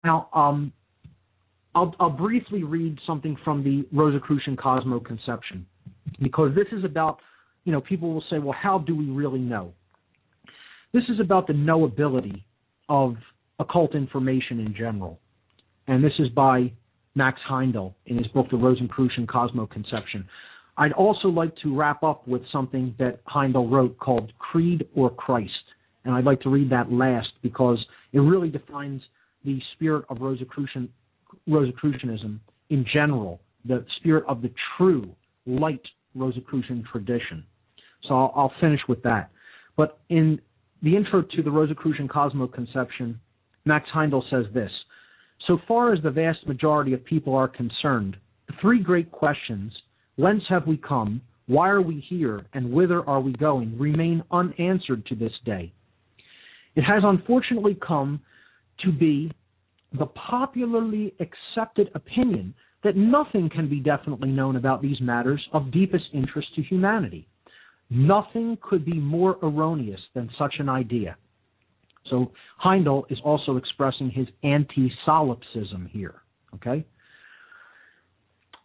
Now, I'll briefly read something from the Rosicrucian Cosmoconception, because this is about, people will say, well, how do we really know? This is about the knowability of occult information in general. And this is by Max Heindel in his book, The Rosicrucian Cosmoconception. I'd also like to wrap up with something that Heindel wrote called Creed or Christ. And I'd like to read that last because it really defines the spirit of Rosicrucianism in general, the spirit of the true light Rosicrucian tradition. So I'll finish with that. But in the intro to the Rosicrucian Cosmoconception, Max Heindel says this: so far as the vast majority of people are concerned, the three great questions, whence have we come, why are we here, and whither are we going, remain unanswered to this day. It has unfortunately come to be the popularly accepted opinion that nothing can be definitely known about these matters of deepest interest to humanity. Nothing could be more erroneous than such an idea. So Heindel is also expressing his anti-solipsism here, okay?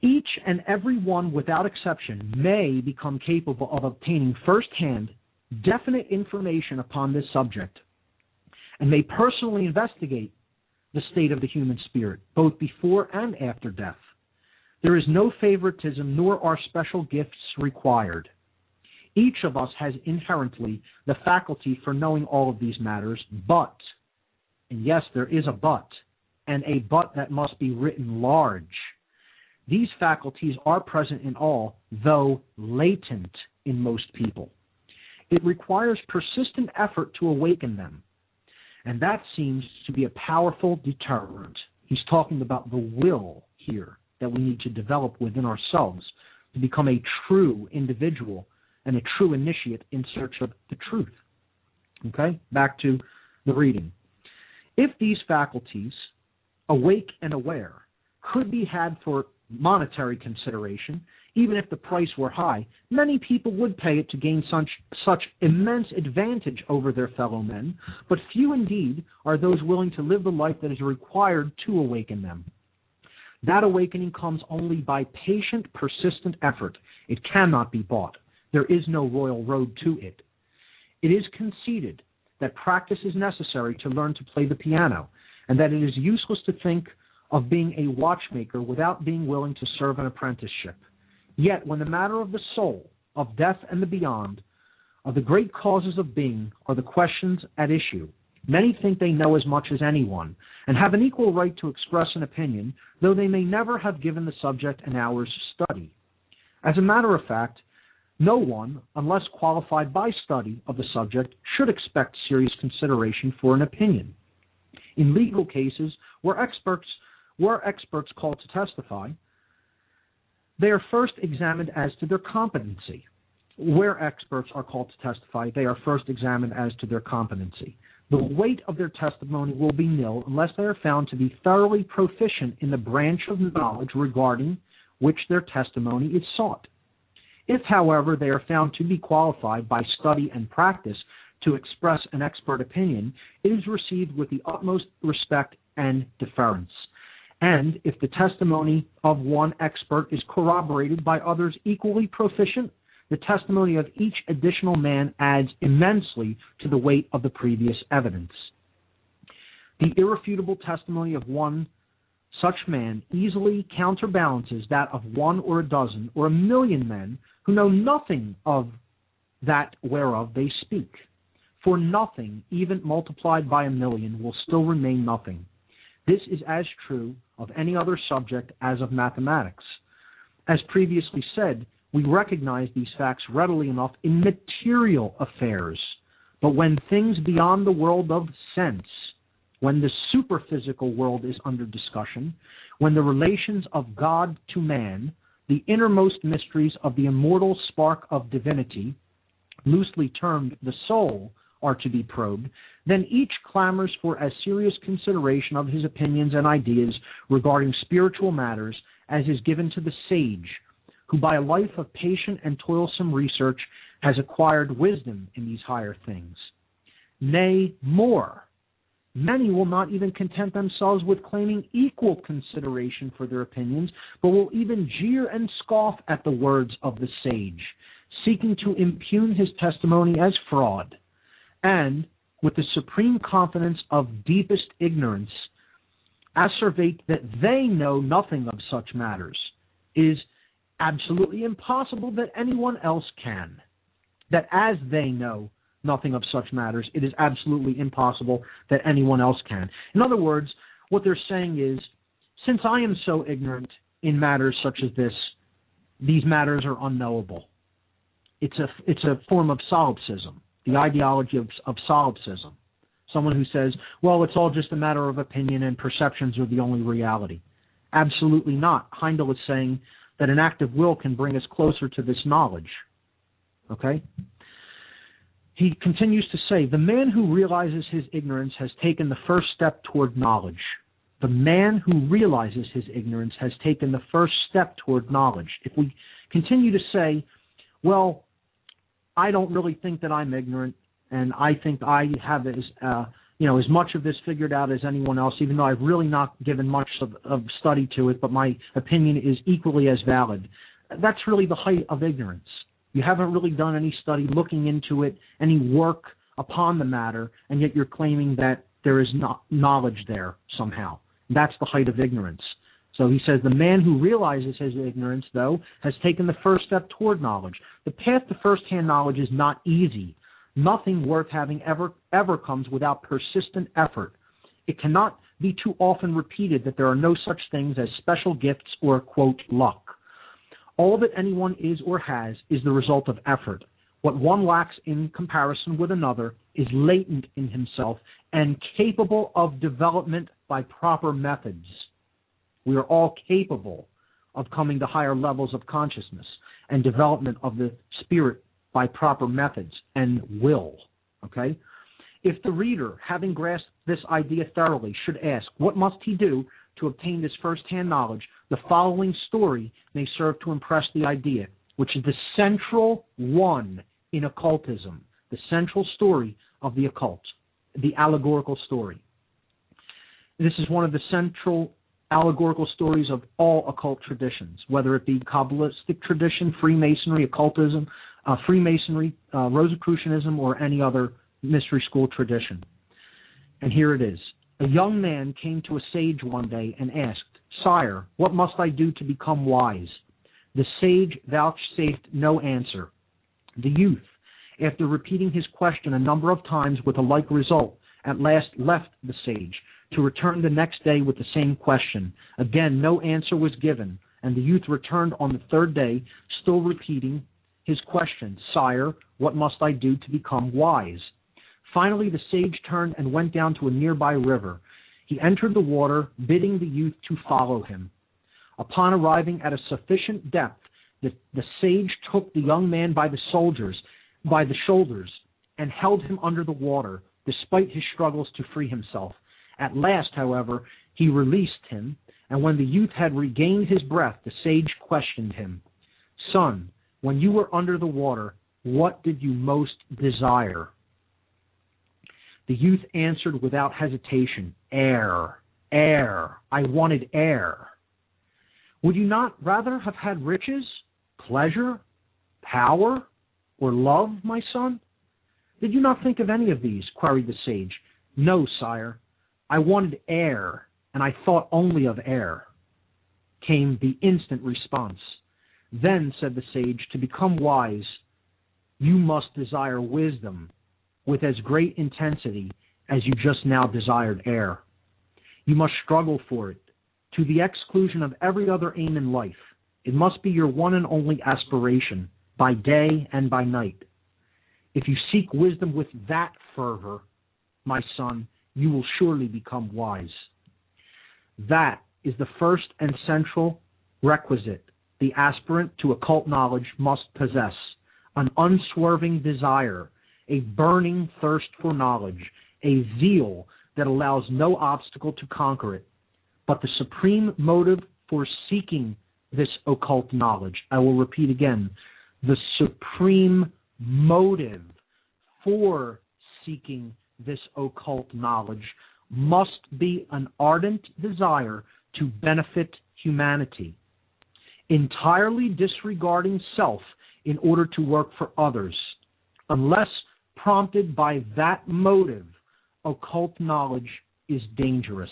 Each and every one, without exception, may become capable of obtaining firsthand definite information upon this subject, and may personally investigate the state of the human spirit, both before and after death. There is no favoritism, nor are special gifts required. Each of us has inherently the faculty for knowing all of these matters, but, and yes, there is a but, and a but that must be written large. These faculties are present in all, though latent in most people. It requires persistent effort to awaken them, and that seems to be a powerful deterrent. He's talking about the will here that we need to develop within ourselves to become a true individual and a true initiate in search of the truth. Okay, back to the reading. If these faculties, awake and aware, could be had for monetary consideration, even if the price were high, many people would pay it to gain such immense advantage over their fellow men, but few indeed are those willing to live the life that is required to awaken them. That awakening comes only by patient, persistent effort. It cannot be bought. There is no royal road to it. It is conceded that practice is necessary to learn to play the piano, and that it is useless to think of being a watchmaker without being willing to serve an apprenticeship. Yet, when the matter of the soul, of death and the beyond, of the great causes of being, are the questions at issue, many think they know as much as anyone, and have an equal right to express an opinion, though they may never have given the subject an hour's study. As a matter of fact, no one, unless qualified by study of the subject, should expect serious consideration for an opinion. In legal cases, where experts called to testify, they are first examined as to their competency. Where experts are called to testify, they are first examined as to their competency. The weight of their testimony will be nil unless they are found to be thoroughly proficient in the branch of knowledge regarding which their testimony is sought. If, however, they are found to be qualified by study and practice to express an expert opinion, it is received with the utmost respect and deference. And if the testimony of one expert is corroborated by others equally proficient, the testimony of each additional man adds immensely to the weight of the previous evidence. The irrefutable testimony of one such man easily counterbalances that of one or a dozen or a million men who know nothing of that whereof they speak. For nothing, even multiplied by a million, will still remain nothing. This is as true of any other subject as of mathematics. As previously said, we recognize these facts readily enough in material affairs. But when things beyond the world of sense, when the superphysical world is under discussion, when the relations of God to man, the innermost mysteries of the immortal spark of divinity, loosely termed the soul, are to be probed, then each clamors for as serious consideration of his opinions and ideas regarding spiritual matters as is given to the sage, who by a life of patient and toilsome research has acquired wisdom in these higher things. Nay, more. Many will not even content themselves with claiming equal consideration for their opinions, but will even jeer and scoff at the words of the sage, seeking to impugn his testimony as fraud, and, with the supreme confidence of deepest ignorance, asseverate that they know nothing of such matters. It is absolutely impossible that anyone else can. That as they know nothing of such matters, it is absolutely impossible that anyone else can. In other words, what they're saying is, since I am so ignorant in matters such as this, these matters are unknowable. It's a form of solipsism, the ideology of solipsism. Someone who says, well, it's all just a matter of opinion and perceptions are the only reality. Absolutely not. Heindel is saying that an act of will can bring us closer to this knowledge. Okay? He continues to say, the man who realizes his ignorance has taken the first step toward knowledge. The man who realizes his ignorance has taken the first step toward knowledge. If we continue to say, well, I don't really think that I'm ignorant, and I think I have as much of this figured out as anyone else, even though I've really not given much of study to it, but my opinion is equally as valid. That's really the height of ignorance. You haven't really done any study looking into it, any work upon the matter, and yet you're claiming that there is not knowledge there somehow. That's the height of ignorance. So he says the man who realizes his ignorance, though, has taken the first step toward knowledge. The path to first-hand knowledge is not easy. Nothing worth having ever comes without persistent effort. It cannot be too often repeated that there are no such things as special gifts or, quote, luck. All that anyone is or has is the result of effort. What one lacks in comparison with another is latent in himself and capable of development by proper methods. We are all capable of coming to higher levels of consciousness and development of the spirit by proper methods and will. Okay? If the reader, having grasped this idea thoroughly, should ask, what must he do to obtain this first-hand knowledge, the following story may serve to impress the idea, which is the central one in occultism, the central story of the occult, the allegorical story. This is one of the central allegorical stories of all occult traditions, whether it be Kabbalistic tradition, Freemasonry, occultism, Rosicrucianism, or any other mystery school tradition. And here it is. A young man came to a sage one day and asked, Sire, what must I do to become wise? The sage vouchsafed no answer. The youth, after repeating his question a number of times with a like result, at last left the sage, to return the next day with the same question. Again, no answer was given, and the youth returned on the third day, still repeating his question, Sire, what must I do to become wise? Finally, the sage turned and went down to a nearby river. He entered the water, bidding the youth to follow him. Upon arriving at a sufficient depth, the sage took the young man by the shoulders, and held him under the water, despite his struggles to free himself. At last, however, he released him, and when the youth had regained his breath, the sage questioned him, Son, when you were under the water, what did you most desire? The youth answered without hesitation, Air, air. I wanted air. Would you not rather have had riches, pleasure, power, or love, my son? Did you not think of any of these? Queried the sage. No, sire. I wanted air, and I thought only of air, came the instant response. Then, said the sage, to become wise, you must desire wisdom with as great intensity as you just now desired air. You must struggle for it, to the exclusion of every other aim in life. It must be your one and only aspiration, by day and by night. If you seek wisdom with that fervor, my son, you will surely become wise. That is the first and central requisite the aspirant to occult knowledge must possess, an unswerving desire, a burning thirst for knowledge, a zeal that allows no obstacle to conquer it. But the supreme motive for seeking this occult knowledge, I will repeat again, the supreme motive for seeking this occult knowledge must be an ardent desire to benefit humanity, entirely disregarding self in order to work for others. Unless prompted by that motive, occult knowledge is dangerous.